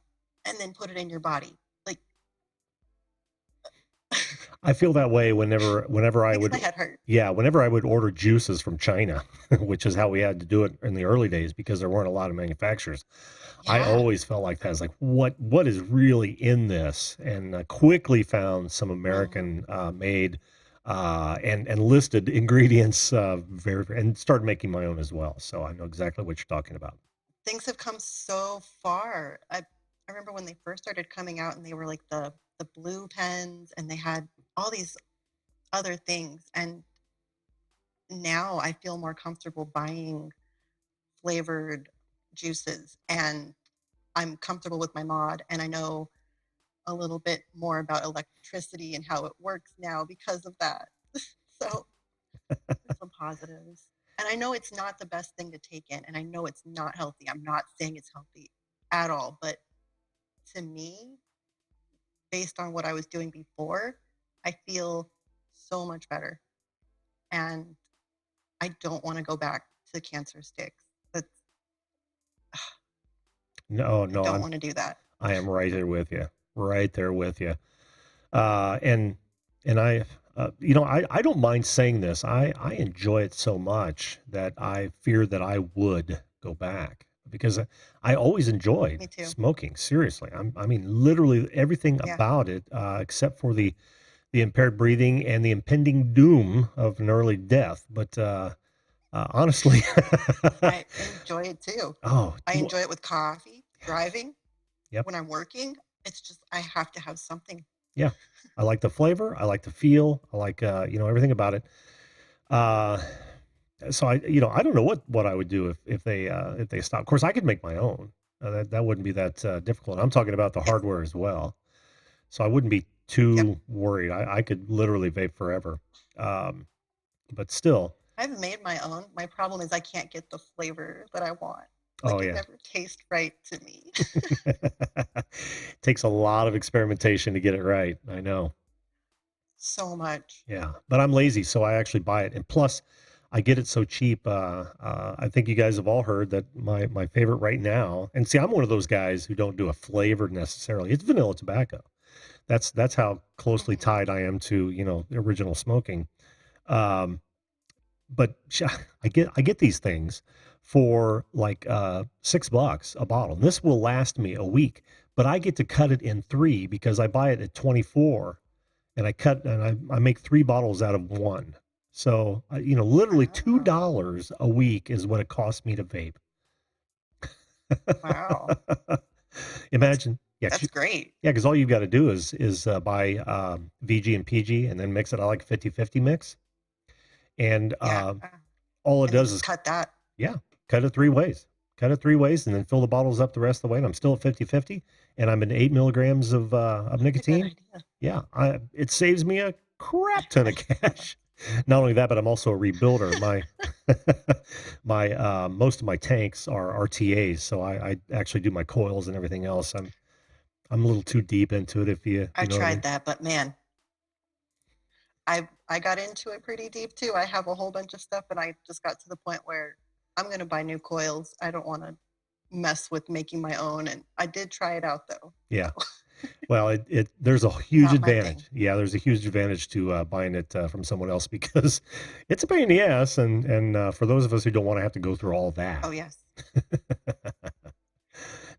and then put it in your body? Like, I feel that way whenever I makes would my head hurt. yeah, whenever I would order juices from China, which is how we had to do it in the early days because there weren't a lot of manufacturers. I Yeah. always felt like that. I was like, what is really in this? And quickly found some Hmm. American made and listed ingredients and started making my own as well. So I know exactly what you're talking about. Things have come so far. I remember when they first started coming out and they were like the blue pens and they had all these other things. And now I feel more comfortable buying flavored juices and I'm comfortable with my mod and I know a little bit more about electricity and how it works now because of that. So there's some positives. And I know it's not the best thing to take in and I know it's not healthy. I'm not saying it's healthy at all, but to me, based on what I was doing before, I feel so much better. And I don't want to go back to cancer sticks. That's, No, I no, don't want to do that. I am right there with you. Right there with you. And I, I don't mind saying this. I enjoy it so much that I fear that I would go back because I always enjoyed Me too. smoking. Seriously, I mean, literally everything Yeah. about it, except for the impaired breathing and the impending doom of an early death. But honestly, I enjoy it too. oh, I enjoy it with coffee, driving, yep, when I'm working. It's just, I have to have something. yeah. I like the flavor. I like the feel. I like everything about it. Uh, So I don't know what I would do if they stop. Of course, I could make my own. That wouldn't be that difficult. I'm talking about the Yes. hardware as well. So I wouldn't be Yep. too worried. I could literally vape forever. Um, but still, I've made my own. My problem is I can't get the flavor that I want. oh Like it yeah, never tastes right to me. takes a lot of experimentation to get it right. I know. So much. Yeah, but I'm lazy, so I actually buy it, and plus, I get it so cheap. I think you guys have all heard that my favorite right now, and see, I'm one of those guys who don't do a flavor necessarily. It's vanilla tobacco. That's how closely Hmm. tied I am to the original smoking. Um, but I get these things for like $6 a bottle. And this will last me a week, but I get to cut it in three because I buy it at 24 and I make three bottles out of one. So, literally Oh, $2 a week is what it costs me to vape. wow. That's Imagine, yeah, that's great. yeah, because all you've got to do is buy VG and PG and then mix it. I like 50/50 mix. And Yeah. all it And then does just is, cut that. yeah, cut it three ways. Cut it three ways and then fill the bottles up the rest of the way. And I'm still at 50/50 and I'm in 8 milligrams of That's a good nicotine. idea. Yeah, it saves me a crap ton of cash. Not only that, but I'm also a rebuilder. My my most of my tanks are RTAs, so I actually do my coils and everything else. I'm a little too deep into it, if I you know what I mean. tried that, but man, I got into it pretty deep too. I have a whole bunch of stuff, and I just got to the point where I'm gonna buy new coils. I don't want to mess with making my own, and I did try it out though. Yeah. So Well, there's a huge not my thing. advantage. Yeah, there's a huge advantage to buying it from someone else because it's a pain in the ass, and for those of us who don't want to have to go through all that. Oh yes,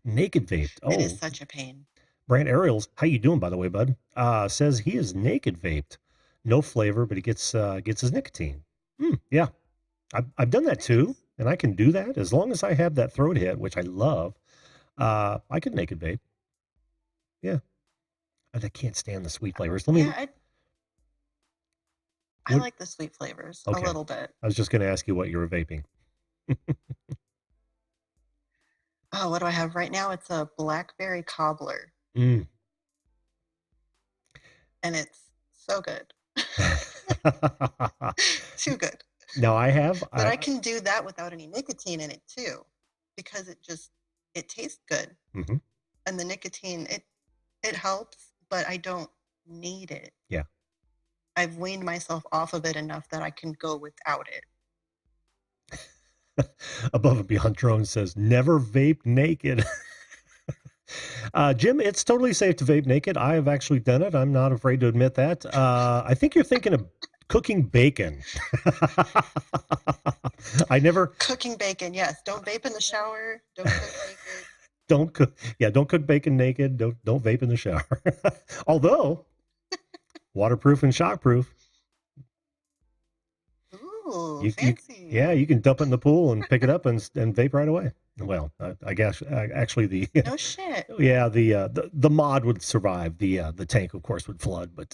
Naked vaped. it is Oh, such a pain. Brant Ariels, how you doing, by the way, bud? Says he is naked vaped, no flavor, but he gets his nicotine. Yeah, I've done that too, Nice. and I can do that as long as I have that throat hit, which I love. I could naked vape. Yeah, but I can't stand the sweet flavors. Let me. Yeah, I What? like the sweet flavors a Okay, little bit. I was just going to ask you what you were vaping. Oh, what do I have right now? It's a blackberry cobbler, Mm. and it's so good. Too good. Now I have But I I. can do that without any nicotine in it too, because it tastes good. Mhm. And the nicotine, it helps, but I don't need it. Yeah. I've weaned myself off of it enough that I can go without it. Above and Beyond Drone says never vape naked. Jim, it's totally safe to vape naked. I have actually done it. I'm not afraid to admit that. I think you're thinking of cooking bacon. I never Cooking bacon, yes. Don't vape in the shower. Don't cook naked. don't cook. Yeah, don't cook bacon naked. Don't vape in the shower. Although waterproof and shockproof. Ooh, You fancy. yeah, you can dump it in the pool and pick it up and vape right away. Well, I guess actually the No shit. yeah the mod would survive. The tank of course would flood, but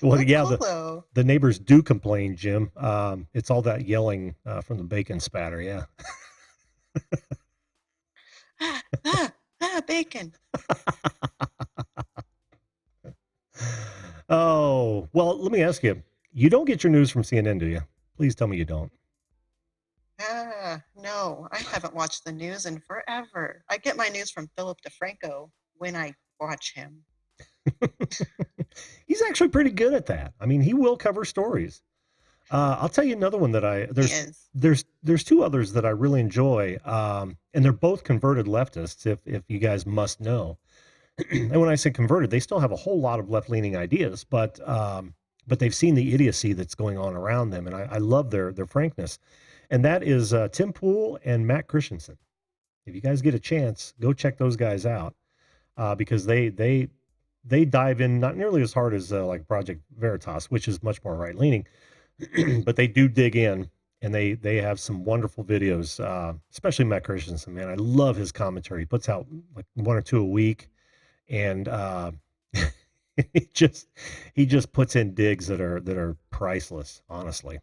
well That's yeah cool though. the neighbors do complain, Jim. It's all that yelling from the bacon spatter. Yeah. Ah, bacon. Oh well, let me ask you. You don't get your news from CNN, do you? Please tell me you don't. No, I haven't watched the news in forever. I get my news from Philip DeFranco when I watch him. He's actually pretty good at that. I mean, he will cover stories. I'll tell you another one that He is. there's two others that I really enjoy, and they're both converted leftists. If you guys must know, and when I say converted, they still have a whole lot of left leaning ideas, but they've seen the idiocy that's going on around them, and I love their frankness. And that is Tim Pool and Matt Christensen. If you guys get a chance, go check those guys out because they dive in not nearly as hard as like Project Veritas, which is much more right leaning, but they do dig in and they have some wonderful videos, especially Matt Christensen. Man, I love his commentary. He puts out like one or two a week, and he just he just puts in digs that are priceless. Honestly,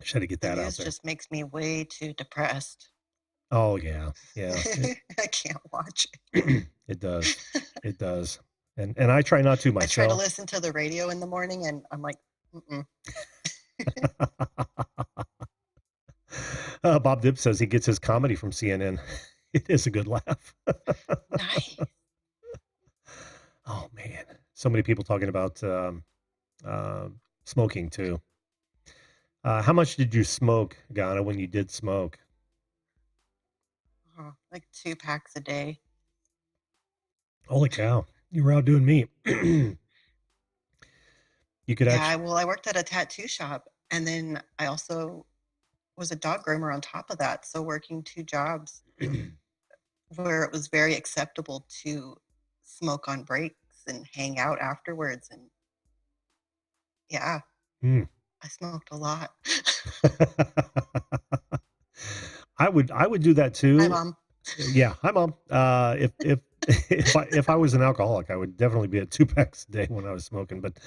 should to get The that out news there. just makes me way too depressed. Oh yeah, yeah. I can't watch It does. it. It does. And I try not to I try to myself. listen to the radio in the morning, and I'm like, mm-mm. Bob Dip says he gets his comedy from CNN. It is a good laugh. Nice. Oh man, so many people talking about uh, smoking too. How much did you smoke, Ghana, when you did smoke? Like 2 packs a day. Holy cow, you were outdoing me. You could Yeah, actually. well, I worked at a tattoo shop, and then I also was a dog groomer on top of that. So working two jobs where it was very acceptable to smoke on breaks and hang out afterwards. And yeah, Hmm. I smoked a lot. I would do that Hi, too. Mom. Yeah, hi mom. If if I was an alcoholic, I would definitely be at 2 packs a day when I was smoking. But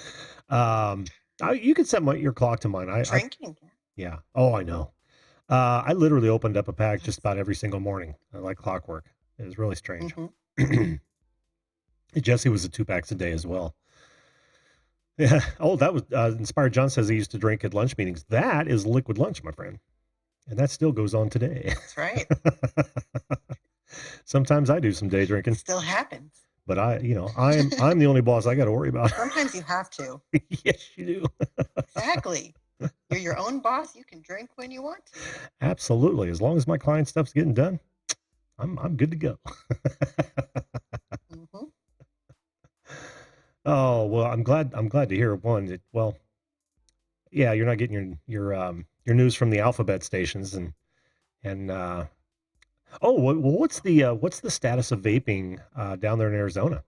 you could set your clock to mine. I Drinking. yeah. Oh, I know. I literally opened up a pack just That's, about every single morning, like clockwork. It was really strange. mm-hmm. Jesse was at 2 packs a day as well. Yeah. Oh, that was Inspired John says he used to drink at lunch meetings. That is liquid lunch, my friend. And that still goes on today. That's right. Sometimes I do some day drinking, Still happens. but I'm the only boss I got to worry about. Sometimes you have to. Yes, you do. Exactly. You're your own boss. You can drink when you want to. Absolutely. As long as my client stuff's getting done, I'm good to go. Mm-hmm. Oh, well, I'm glad to hear one. Well, yeah, you're not getting your news from the alphabet stations and oh, well, what's the status of vaping down there in Arizona?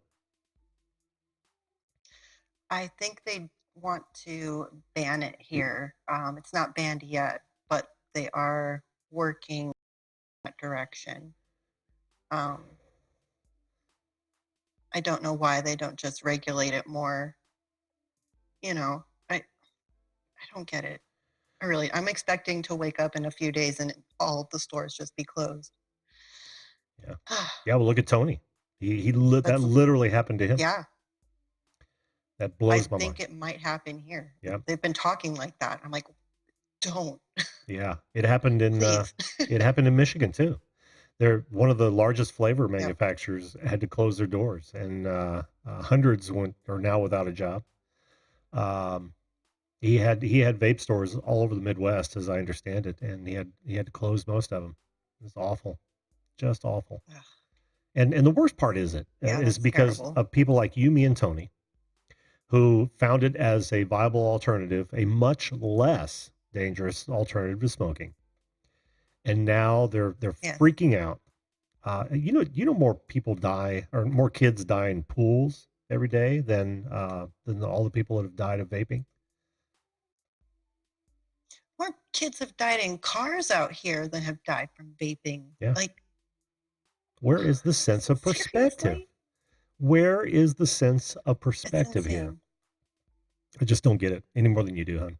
I think they want to ban it here. It's not banned yet, but they are working in that direction. I don't know why they don't just regulate it more. You know, I don't get it. I'm expecting to wake up in a few days and all the stores just be closed. Yeah. Yeah, well, look at Tony. That That's literally happened to him. yeah. That I blows my mind. think it might happen here. Yeah. They've been talking like that. I'm like, don't, Yeah. It happened in please. it happened in Michigan too. They're one of the largest flavor Yep. manufacturers had to close their are hundreds are now without a job. Um, he had vape stores all over the Midwest, as I understand it, and he had to close most of them. It's awful, just awful. Ugh. And the worst part is Yeah, is that's because terrible. of people like you, me, and Tony, who found it as a viable alternative, a much less dangerous alternative to smoking, and now they're Yes. freaking out. More people die or more kids die in pools every day than all the people that have died of vaping. More kids have died in cars out here than have died from vaping. Yeah. Like, Where is the sense of perspective? seriously? Where is the sense of It's perspective here? insane. I just don't get it any more than you do, hon.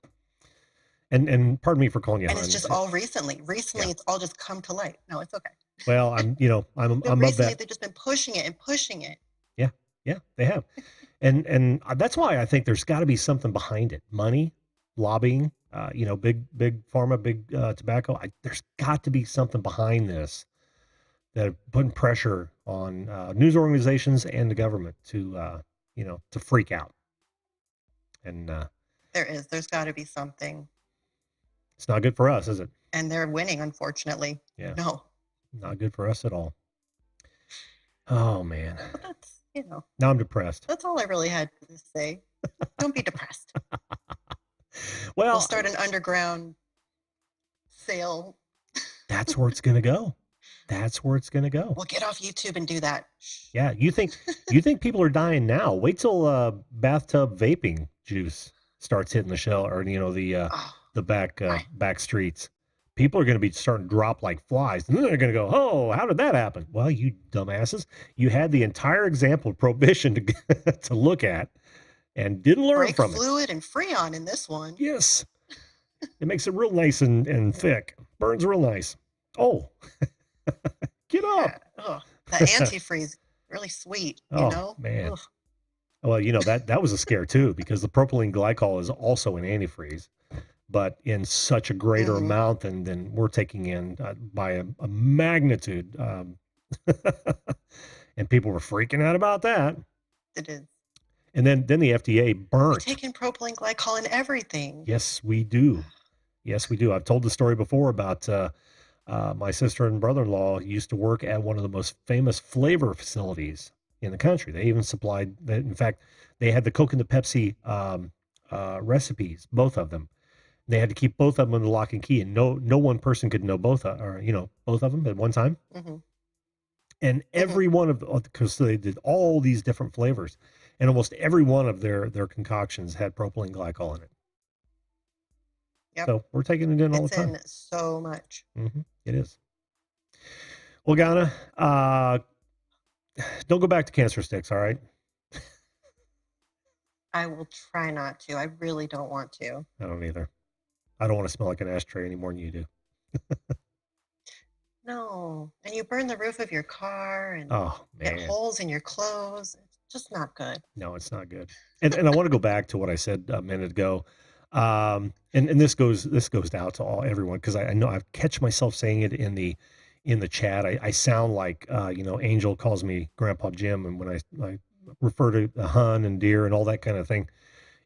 And pardon me for calling you And it's hon. just all recently. Yeah. Recently, it's all just come to light. No, it's okay. Well, I'm of Recently, that. they've just been pushing it and pushing it. Yeah. Yeah, they have. And that's why I think there's got to be something behind it. Money, lobbying, big pharma, big tobacco. There's got to be something behind this that are putting pressure on news organizations and the government to freak out. And There is. There's got to be something. it's not good for us, is it? And they're winning, unfortunately. Yeah, No. not good for us at all. Oh man, But that's, now I'm depressed. that's all I really had to say. Don't be depressed. We'll Well, start an underground sale. that's where it's gonna go. That's where it's gonna go. We'll get off YouTube and do that. Yeah, you think people are dying now? Wait till bathtub vaping juice starts hitting the shell, or Oh, the back my. back streets. People are going to be starting to drop like flies, and then they're going to go, "Oh, how did that happen?" Well, you dumbasses, you had the entire example of prohibition to to look at, and didn't learn Brake from it. fluid and Freon in this one. Yes, it makes it real nice and thick. Burns real nice. Oh, get up! Yeah. Ugh. That antifreeze, really sweet, Oh man. Ugh. Well, that was a scare too, because the propylene glycol is also an antifreeze, but in such a greater Mhm. amount than we're taking in by a magnitude. And people were freaking out about that. It is. And then the FDA We burnt. take in propylene glycol in everything. Yes, we do. Yes, we do. I've told the story before about my sister and brother-in-law used to work at one of the most famous flavor facilities in the country. They even supplied, in fact, they had the Coke and the Pepsi recipes, both of them. They had to keep both of them under lock and key, and no one person could know both of them at one time. Mm-hmm. And every one of because they did all these different flavors, and almost every one of their concoctions had propylene glycol in it. Yep. So we're taking it in all the It's time. in so much. It is. Well, Ghana, don't go back to cancer sticks, all right? I will try not to. I really don't want to. I don't either. I don't want to smell like an ashtray any more than you do. No. And you burn the roof of your car and Oh, get man. holes in your clothes. It's just not good. No, it's not good. And I want to go back to what I said a minute ago. And this goes out to everyone, because I know I catch myself saying it in the chat. I sound like Angel calls me Grandpa Jim, and when I refer to the hun and deer and all that kind of thing,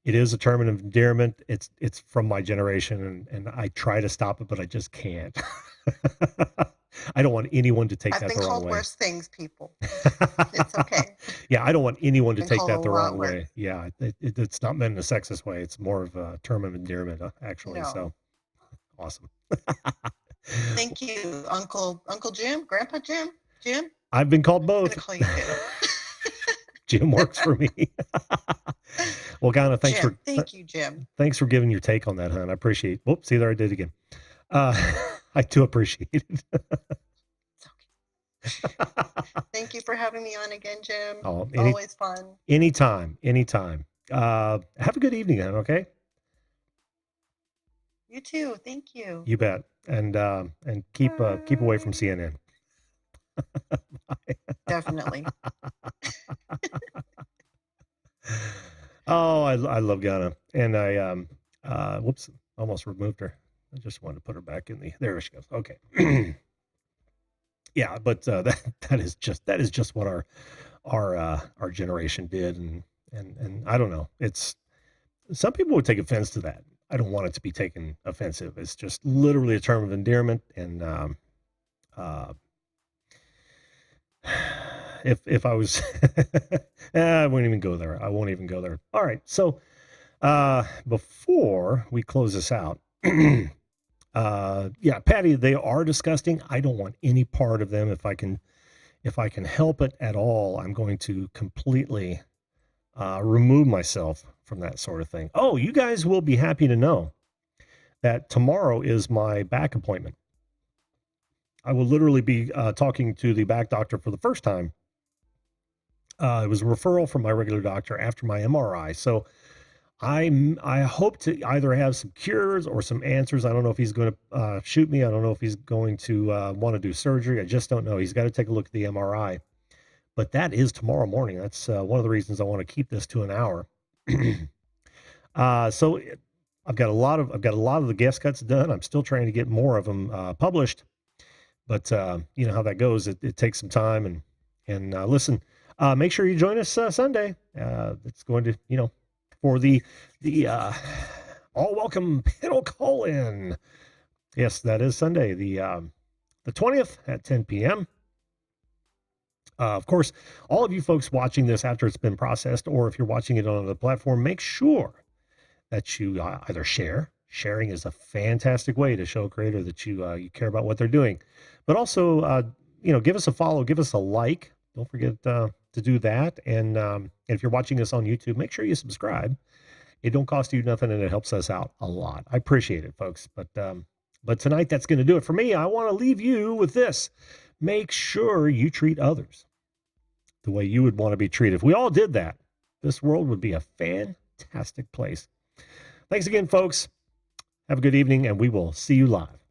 it is a term of endearment. It's from my generation, and I try to stop it, but I just can't. I don't want anyone to take I've that been the wrong called way. worse things, people. It's okay. Yeah, I don't want anyone to Been take called that a the lot wrong worse. way. Yeah, it's not meant in a sexist way. It's more of a term of endearment, actually. No. So awesome. Thank you, Uncle Jim, Grandpa Jim. I've been called I'm both. gonna call you Jim. Jim works for me. Well, Ghana, thank you, Jim. Thanks for giving your take on that, hon. I appreciate. Whoops, see there, I did it again. I do appreciate it. It's okay. Thank you for having me on again, Jim. Oh, always fun. Anytime. Have a good evening, hon. Okay. You too. Thank you. You bet. And keep away from CNN. Bye. Definitely. Oh, I love Ghana, and I whoops, almost removed her. I just wanted to put her back in there she goes. Okay. Yeah, but that is just what our generation did, and I don't know. It's some people would take offense to that. I don't want it to be taken offensive. It's just literally a term of endearment, and if I was, I won't even go there. All right. So, before we close this out, yeah, Patty, they are disgusting. I don't want any part of them. If I can help it at all, I'm going to completely, remove myself from that sort of thing. Oh, you guys will be happy to know that tomorrow is my back appointment. I will literally be talking to the back doctor for the first time. It was a referral from my regular doctor after my MRI. So I hope to either have some cures or some answers. I don't know if he's going to shoot me. I don't know if he's going to want to do surgery. I just don't know. He's got to take a look at the MRI. But that is tomorrow morning. That's one of the reasons I want to keep this to an hour. So I've got a lot of the guest cuts done. I'm still trying to get more of them published. But you know how that goes. It takes some time. And listen, make sure you join us Sunday. It's going to, for the all welcome panel call-in. Yes, that is Sunday, the 20th at 10 p.m. Of course, all of you folks watching this after it's been processed, or if you're watching it on another platform, make sure that you either share. Sharing is a fantastic way to show a creator that you care about what they're doing. But also, give us a follow, give us a like. Don't forget to do that. And if you're watching this on YouTube, make sure you subscribe. It don't cost you nothing, and it helps us out a lot. I appreciate it, folks. But tonight, that's going to do it for me. I want to leave you with this. Make sure you treat others the way you would want to be treated. If we all did that, this world would be a fantastic place. Thanks again, folks. Have a good evening, and we will see you live.